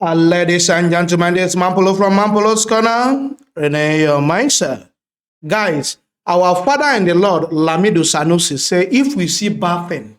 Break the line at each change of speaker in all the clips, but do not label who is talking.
Ladies and gentlemen, this is Mampolo from Mampolo's Corner. Renee your mindset. Guys, our father in the Lord, Lamido Sanusi, say if we see bad thing,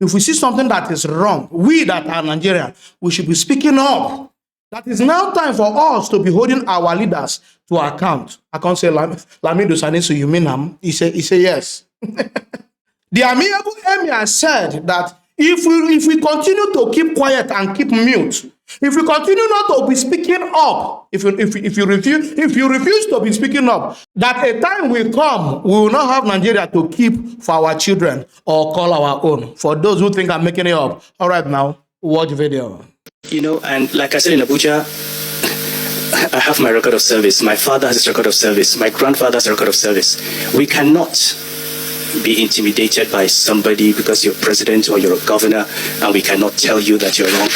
if we see something that is wrong, we that are Nigerian, we should be speaking up. That is now time for us to be holding our leaders to account. I can't say Lamido Sanusi, you mean him? He say yes. The amiable emir said that if we continue to keep quiet and keep mute, if we continue not to be speaking up, if you refuse to be speaking up, that a time will come, we will not have Nigeria to keep for our children or call our own. For those who think I'm making it up, all right, now watch video.
And like I said in Abuja, I have my record of service. My father has his record of service. My grandfather has a record of service. We cannot be intimidated by somebody because you're president or you're a governor, and we cannot tell you that you're wrong.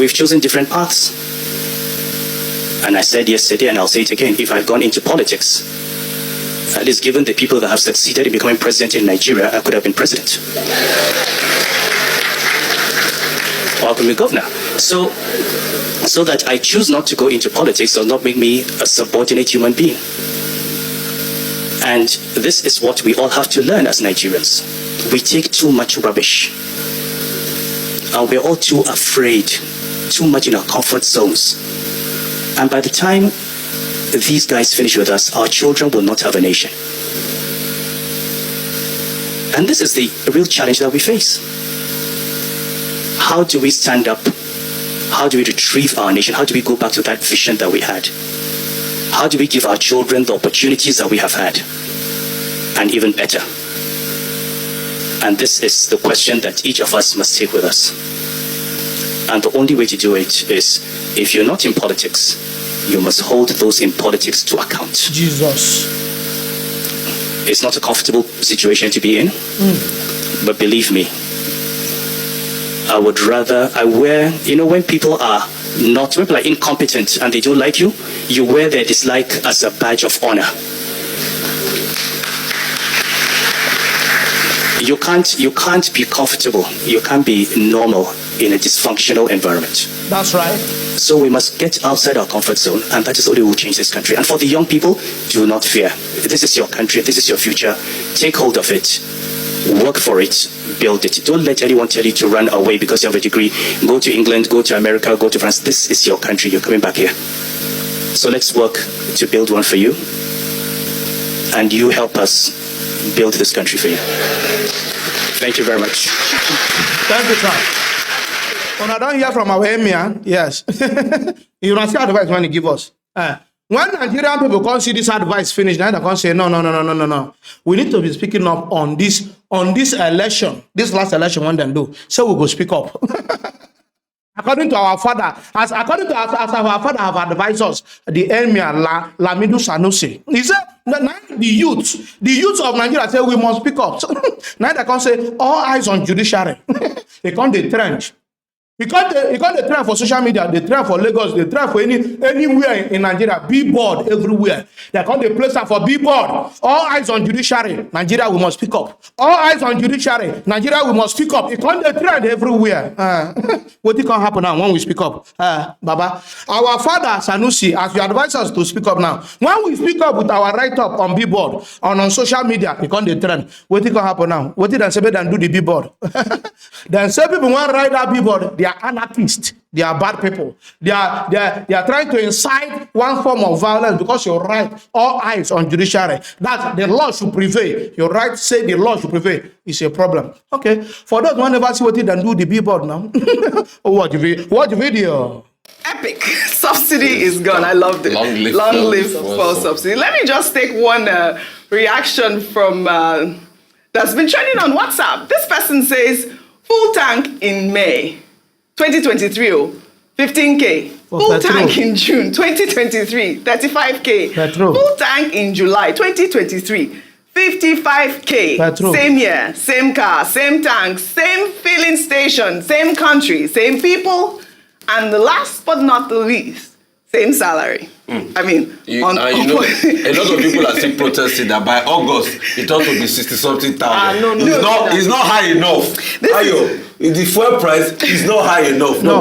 We've chosen different paths. And I said yesterday, and I'll say it again, if I'd gone into politics, at least given the people that have succeeded in becoming president in Nigeria, I could have been president. Or I could be governor. So that I choose not to go into politics does not make me a subordinate human being. And this is what we all have to learn as Nigerians. We take too much rubbish. And we're all too afraid, too much in our comfort zones. And by the time these guys finish with us, our children will not have a nation. And this is the real challenge that we face. How do we stand up? How do we retrieve our nation? How do we go back to that vision that we had? How do we give our children the opportunities that we have had? And even better. And this is the question that each of us must take with us. And the only way to do it is, if you're not in politics, you must hold those in politics to account.
Jesus.
It's not a comfortable situation to be in, but believe me, when people are incompetent and they don't like you, you wear their dislike as a badge of honor. You can't be comfortable. You can't be normal in a dysfunctional environment.
That's right.
So we must get outside our comfort zone, and that is only will change this country. And for the young people, do not fear. This is your country. This is your future. Take hold of it. Work for it. Build it. Don't let anyone tell you to run away because you have a degree. Go to England, go to America, go to France. This is your country. You're coming back here. So let's work to build one for you. And you help us build this country for you. Thank you very much.
Thank you, sir. When I don't hear from our emir, yes. You don't see advice when he give us. When Nigerian people can't see this advice finished, now they can't say no. We need to be speaking up on this election, this last election when they do. So we go speak up. According to our father, as our father have advised us, the emir Lamido Sanusi, he said the youths of Nigeria say we must speak up. So, now they can't say all eyes on judiciary. They can't dey trench. Because they trend for social media, they trend for Lagos, they trend for anywhere in Nigeria, billboard everywhere. They call the place for billboard. All eyes on judiciary, Nigeria we must speak up. All eyes on judiciary, Nigeria we must speak up. It can't trend everywhere. What can happen now when we speak up? Baba, our father Sanusi, as you advise us to speak up now, when we speak up with our write-up on billboard, on social media, it can't trend. What can happen now? What did they say than do the billboard? Then say people want to write that billboard. They are anarchists. They are bad people. They are trying to incite one form of violence because you're right. All eyes on judiciary. That the law should prevail. Your right say the law should prevail. It's a problem. Okay. For those who never see what it and do the billboard now. Watch the video.
Epic. Subsidy is gone. I loved it. Long live for subsidy. Let me just take one reaction from that's been trending on WhatsApp. This person says, full tank in May 2023, 15K. Full tank in June 2023, 35K.
Petrol.
Full tank in July 2023, 55K.
Petrol.
Same year, same car, same tank, same filling station, same country, same people, and the last but not the least, same salary. I mean,
a lot of people are still protesting that by August it ought to be 60-something-thousand. It's not high enough. The fuel price is not high enough. No.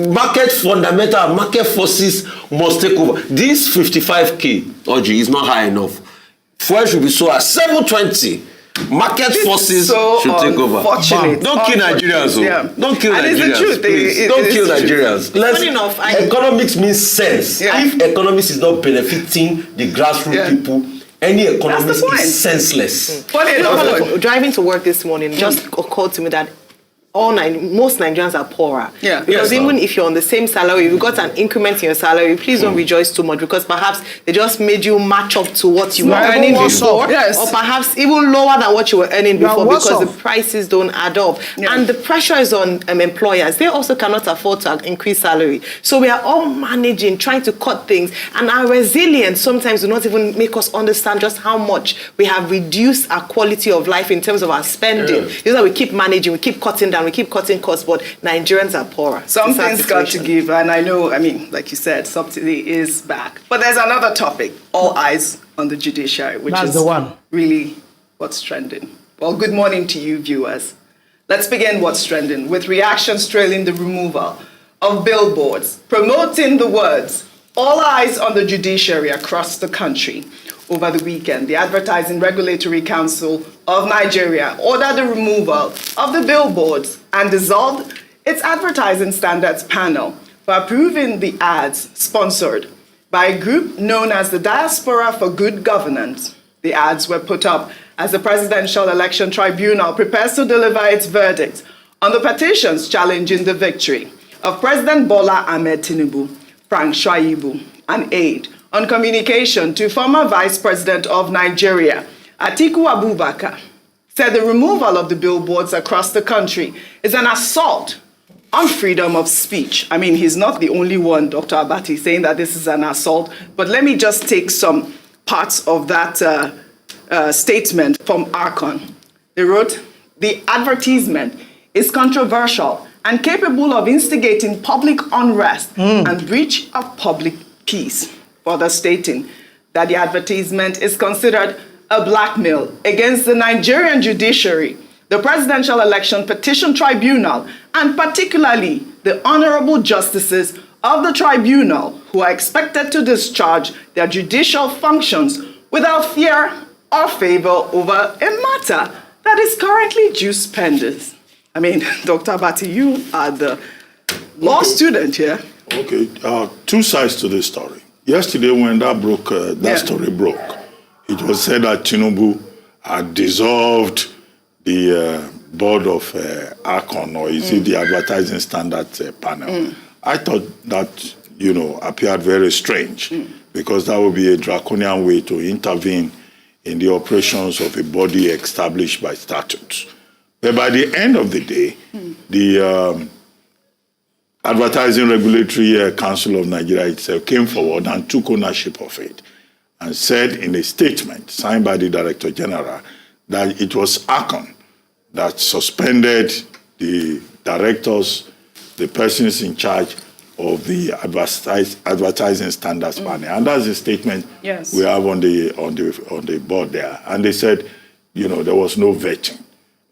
Market fundamental, market forces must take over. This 55k, Oji, is not high enough. Fuel should be sold at 720. Market forces should take over. Don't kill Nigerians. Yeah. Don't kill Nigerians. It's the truth. Please. Don't kill Nigerians. Economics means sense. Yeah. If economics is not benefiting the grassroots people, any economics is senseless.
Driving to work this morning just occurred to me that most Nigerians are poorer. Yeah. Because even if you're on the same salary, if you got an increment in your salary, please don't rejoice too much, because perhaps they just made you match up to what you were earning before. Yes. Or perhaps even lower than what you were earning before, because the prices don't add up. Yeah. And the pressure is on employers. They also cannot afford to increase salary. So we are all managing, trying to cut things. And our resilience sometimes do not even make us understand just how much we have reduced our quality of life in terms of our spending. It's that we keep managing, we keep cutting down, we keep cutting costs, but Nigerians are poorer.
Something's got to give, and I know, like you said, subsidy is back. But there's another topic, all eyes on the judiciary, which is the one really what's trending. Well, good morning to you, viewers. Let's begin what's trending with reactions trailing the removal of billboards promoting the words, all eyes on the judiciary across the country. Over the weekend, the Advertising Regulatory Council of Nigeria ordered the removal of the billboards and dissolved its advertising standards panel for approving the ads sponsored by a group known as the Diaspora for Good Governance. The ads were put up as the Presidential Election Tribunal prepares to deliver its verdict on the petitions challenging the victory of President Bola Ahmed Tinubu, Frank Shaibu, an aide on communication to former Vice President of Nigeria, Atiku Abubakar, said the removal of the billboards across the country is an assault on freedom of speech. I mean, he's not the only one, Dr. Abati, saying that this is an assault, but let me just take some parts of that statement from Archon. They wrote, the advertisement is controversial and capable of instigating public unrest and breach of public peace. Further stating that the advertisement is considered a blackmail against the Nigerian judiciary, the Presidential Election Petition Tribunal, and particularly the honorable justices of the tribunal, who are expected to discharge their judicial functions without fear or favor over a matter that is currently jus pendens. I mean, Dr. Abati, you are the law student here.
Okay, two sides to this story. Yesterday, when that story broke, it was said that Tinubu had dissolved the board of Archon, or is it the advertising standards panel. I thought that, appeared very strange, because that would be a draconian way to intervene in the operations of a body established by statutes. But by the end of the day, the Advertising Regulatory Council of Nigeria itself came forward and took ownership of it and said in a statement signed by the Director General that it was Archon that suspended the directors, the persons in charge of the advertising standards panel. And that's the statement we have on the board there. And they said, there was no vetting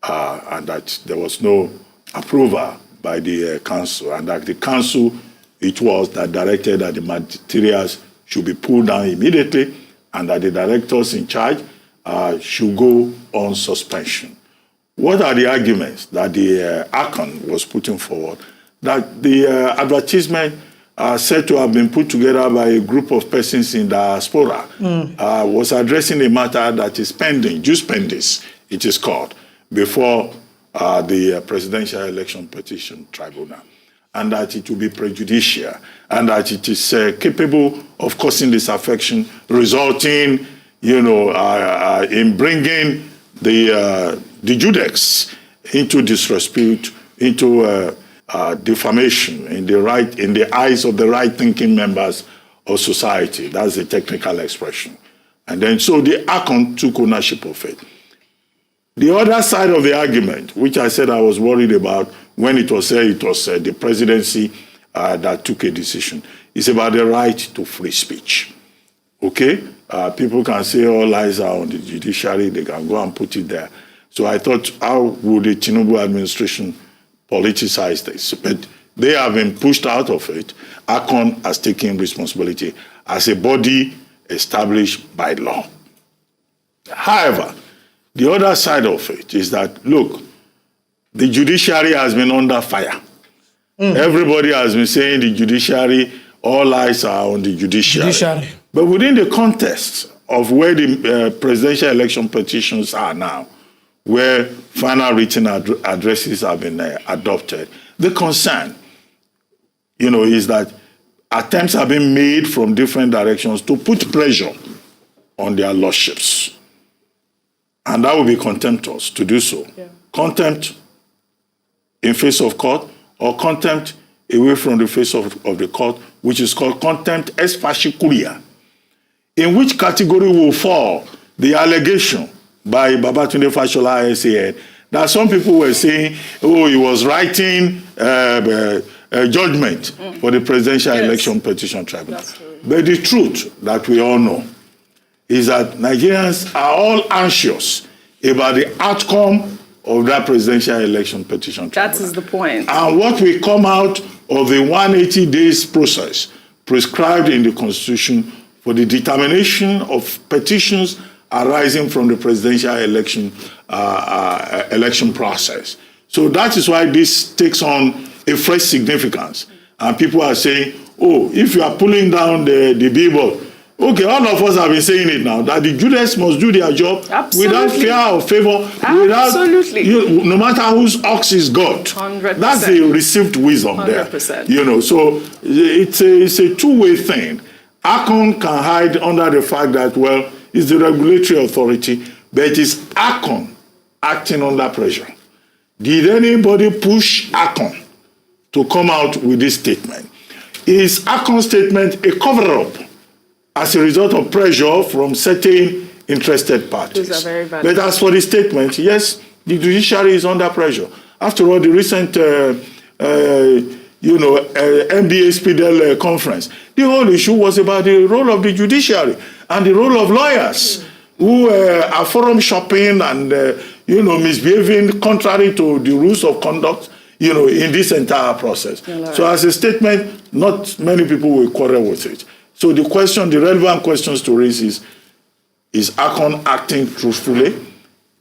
and that there was no approval by the council, and that the council, it was that directed that the materials should be pulled down immediately, and that the directors in charge should go on suspension. What are the arguments that the Archon was putting forward? That the advertisement said to have been put together by a group of persons in diaspora was addressing a matter that is pending, jus pendens, it is called, before the Presidential Election Petition Tribunal, and that it will be prejudicial, and that it is capable of causing disaffection, resulting, in bringing the judex into disrepute, into defamation in the eyes of the right-thinking members of society. That's the technical expression. And then so the Archon took ownership of it. The other side of the argument, which I said I was worried about when it was said it was the presidency that took a decision, It's about the right to free speech. Okay? People can say all lies are on the judiciary. They can go and put it there. So I thought, how would the Tinubu administration politicize this? But they have been pushed out of it. ACON has taken responsibility as a body established by law. However, the other side of it is that, look, the judiciary has been under fire. Everybody has been saying the judiciary, all eyes are on the judiciary. But within the context of where the presidential election petitions are now, where final written addresses have been adopted, the concern, is that attempts have been made from different directions to put pressure on their lordships. And that would be contemptuous to do so. Yeah. Contempt in face of court, or contempt away from the face of the court, which is called contempt ex facie curia. In which category will fall the allegation by Babatunde Fashola SAN that some people were saying, he was writing a judgment for the presidential election petition tribunal. But the truth that we all know is that Nigerians are all anxious about the outcome of that presidential election petition tribunal.
That is the point.
And what will come out of the 180 days process prescribed in the Constitution for the determination of petitions arising from the presidential election process. So that is why this takes on a fresh significance. And people are saying, if you are pulling down the billboard, okay, all of us have been saying it now, that the judges must do their job without fear or favor, without, no matter whose ox is God. 100%. That's the received wisdom 100%. There. So it's a two-way thing. ACON can hide under the fact that, it's the regulatory authority, but it is ACON acting under pressure. Did anybody push ACON to come out with this statement? Is ACON's statement a cover-up as a result of pressure from certain interested parties? Those are very valid. But as for the statement, yes, the judiciary is under pressure. After all, the recent MBA Spidel conference, the whole issue was about the role of the judiciary and the role of lawyers who are forum shopping and misbehaving contrary to the rules of conduct in this entire process. So as a statement, not many people will quarrel with it. So the relevant questions to raise is ACON acting truthfully?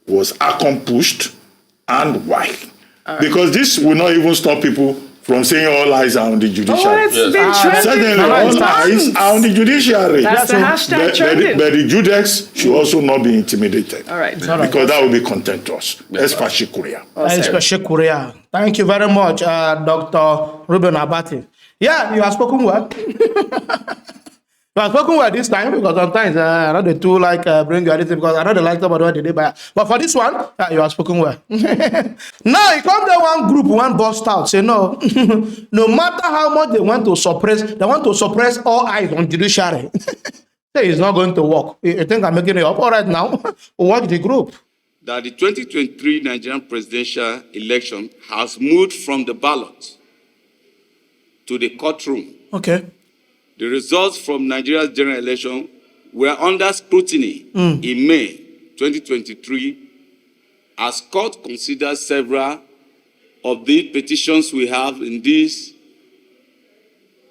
Was ACON pushed? And why? Because this will not even stop people from saying all eyes are on the judiciary.
It's been trending.
Certainly, all eyes are on the judiciary.
That's the hashtag trending.
But the judges should also not be intimidated.
All right.
Because that will be contemptuous. Especially Korea.
Especially Korea. Thank you very much, Dr. Ruben Abati. Yeah, you have spoken well. You have spoken well this time, because sometimes I know the two bring you anything, because I know they like about what they did. But for this one, you have spoken well. Now, it comes there one group, one bust out, say no, no matter how much they want to suppress all eyes on judiciary. Say it's not going to work. You think I'm making it up? All right, now, watch the group.
That the 2023 Nigerian presidential election has moved from the ballot to the courtroom.
Okay.
The results from Nigeria's general election were under scrutiny in May 2023 as court considered several of the petitions we have in these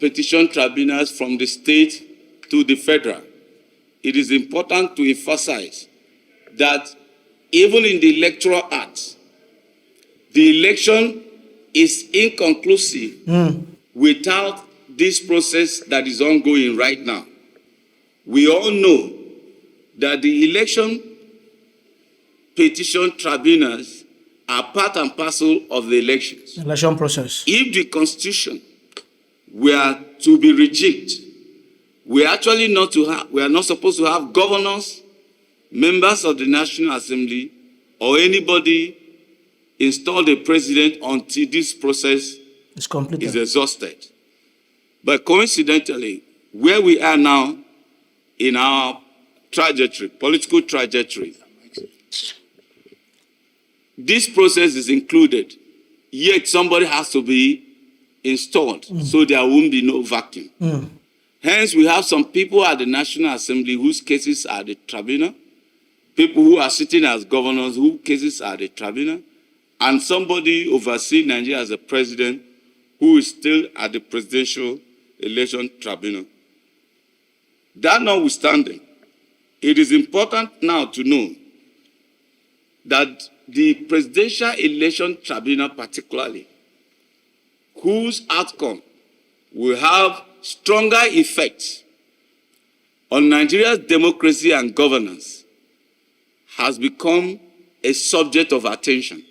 petition tribunals from the state to the federal. It is important to emphasize that even in the Electoral Act, the election is inconclusive without this process that is ongoing right now. We all know that the election petition tribunals are part and parcel of the elections.
Election process.
If the Constitution were to be rejected, we are not supposed to have governors, members of the National Assembly, or anybody install the president until this process is exhausted. But coincidentally, where we are now in our political trajectory, this process is included, yet somebody has to be installed so there won't be no vacuum. Hence, we have some people at the National Assembly whose cases are the tribunal, people who are sitting as governors whose cases are the tribunal, and somebody overseeing Nigeria as a president who is still at the presidential election tribunal. That notwithstanding, it is important now to know that the presidential election tribunal particularly, whose outcome will have stronger effects on Nigeria's democracy and governance, has become a subject of attention.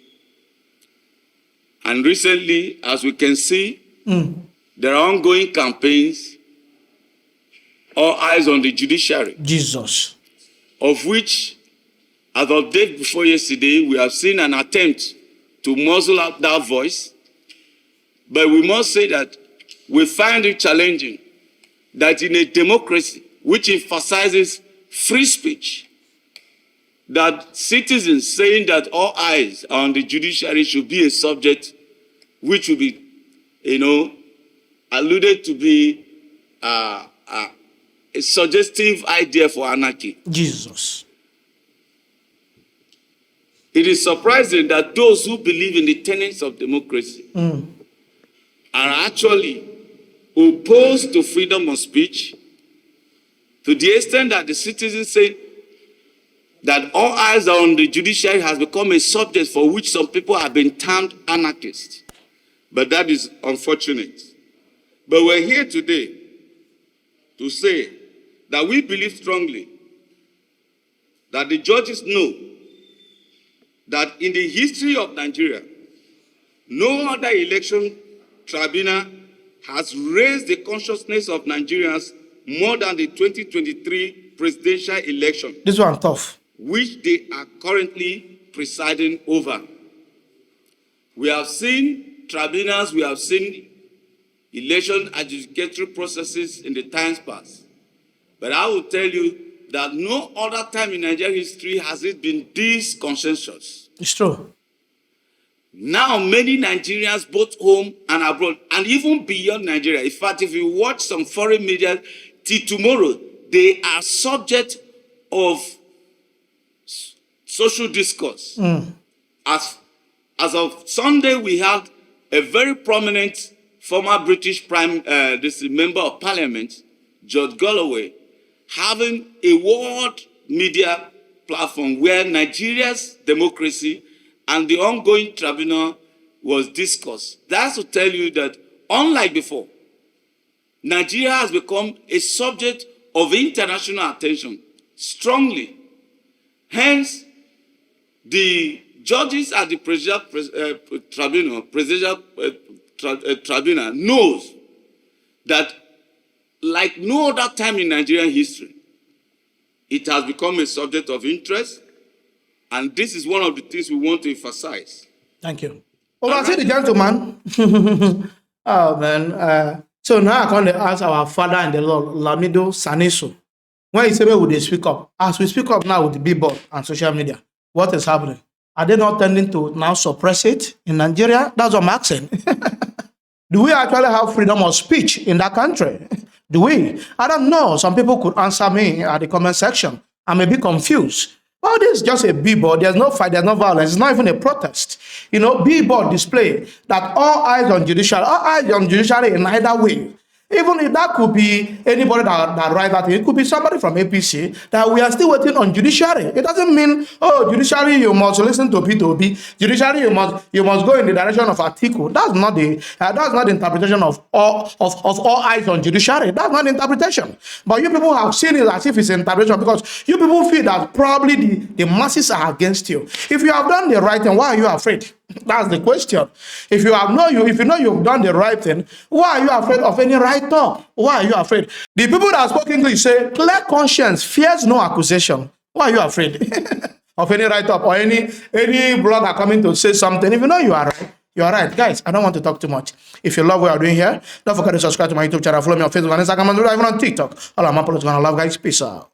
And recently, as we can see, there are ongoing campaigns, all eyes on the judiciary.
Jesus.
Of which, as of day before yesterday, we have seen an attempt to muzzle out that voice. But we must say that we find it challenging that in a democracy which emphasizes free speech, that citizens saying that all eyes on the judiciary should be a subject which will be, alluded to be a suggestive idea for anarchy.
Jesus.
It is surprising that those who believe in the tenets of democracy are actually opposed to freedom of speech to the extent that the citizens say that all eyes on the judiciary has become a subject for which some people have been termed anarchists. But that is unfortunate. But we're here today to say that we believe strongly that the judges know that in the history of Nigeria, no other election tribunal has raised the consciousness of Nigerians more than the 2023 presidential election.
This one tough.
Which they are currently presiding over. We have seen tribunals, we have seen election adjudicatory processes in the times past. But I will tell you that no other time in Nigerian history has it been this consensus.
It's true.
Now, many Nigerians, both home and abroad, and even beyond Nigeria, in fact, if you watch some foreign media, till tomorrow, they are subject of social discourse. As of Sunday, we had a very prominent former British member of parliament, George Galloway, having a world media platform where Nigeria's democracy and the ongoing tribunal was discussed. That's to tell you that, unlike before, Nigeria has become a subject of international attention strongly. Hence, the judges at the presidential tribunal knows that, like no other time in Nigerian history, it has become a subject of interest, and this is one of the things we want to emphasize.
Thank you. Oversee the gentleman. Oh, man. So now I'm going to ask our father in the Lord, Lamido Saniso. When he said, would they speak up? As we speak up now with the billboard and social media, what is happening? Are they not tending to now suppress it in Nigeria? That's what I'm asking. Do we actually have freedom of speech in that country? Do we? I don't know. Some people could answer me at the comment section. I may be confused. Well, this is just a billboard. There's no fight. There's no violence. It's not even a protest. Billboard display that all eyes on judiciary in either way. Even if that could be anybody that writes that, it could be somebody from APC, that we are still waiting on judiciary. It doesn't mean, judiciary, you must listen to P2P. Judiciary, you must go in the direction of Atiku. That's not the interpretation of all eyes on judiciary. That's not the interpretation. But you people have seen it as if it's an interpretation because you people feel that probably the masses are against you. If you have done the right thing, why are you afraid? That's the question. If you know you've done the right thing, why are you afraid of any write-up? Why are you afraid? The people that spoke English say, clear conscience fears no accusation. Why are you afraid of any write-up or any blogger coming to say something? If you know you are right, you are right. Guys, I don't want to talk too much. If you love what I'm doing here, don't forget to subscribe to my YouTube channel. Follow me on Facebook and Instagram and even on TikTok. All I'm uploading. I love guys. Peace out.